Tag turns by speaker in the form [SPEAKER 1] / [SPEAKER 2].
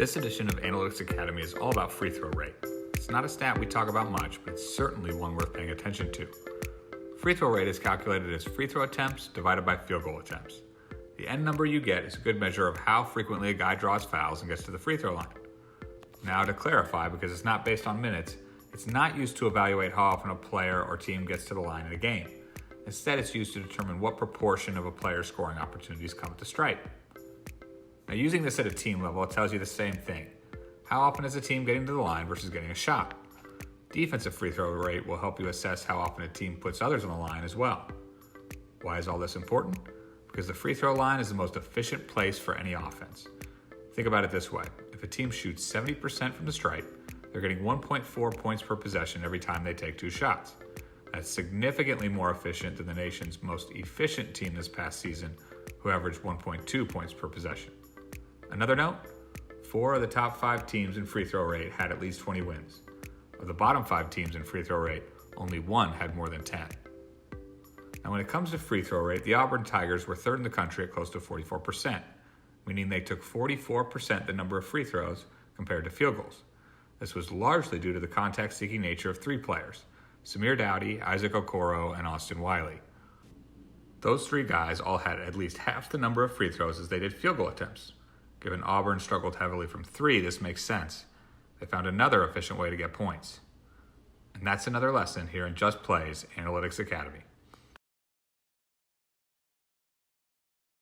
[SPEAKER 1] This edition of Analytics Academy is all about free throw rate. It's not a stat we talk about much, but it's certainly one worth paying attention to. Free throw rate is calculated as free throw attempts divided by field goal attempts. The end number you get is a good measure of how frequently a guy draws fouls and gets to the free throw line. Now, to clarify, because it's not based on minutes, it's not used to evaluate how often a player or team gets to the line in a game. Instead, it's used to determine what proportion of a player's scoring opportunities come at the stripe. Now, using this at a team level, it tells you the same thing. How often is a team getting to the line versus getting a shot? Defensive free throw rate will help you assess how often a team puts others on the line as well. Why is all this important? Because the free throw line is the most efficient place for any offense. Think about it this way. If a team shoots 70% from the stripe, they're getting 1.4 points per possession every time they take two shots. That's significantly more efficient than the nation's most efficient team this past season, who averaged 1.2 points per possession. Another note, 4 of the top 5 teams in free throw rate had at least 20 wins. Of the bottom 5 teams in free throw rate, only 1 had more than 10. Now, when it comes to free throw rate, the Auburn Tigers were third in the country at close to 44%, meaning they took 44% the number of free throws compared to field goals. This was largely due to the contact-seeking nature of 3 players, Samir Dowdy, Isaac Okoro, and Austin Wiley. Those 3 guys all had at least half the number of free throws as they did field goal attempts. Given Auburn struggled heavily from 3, this makes sense. They found another efficient way to get points. And that's another lesson here in Just Play's Analytics Academy.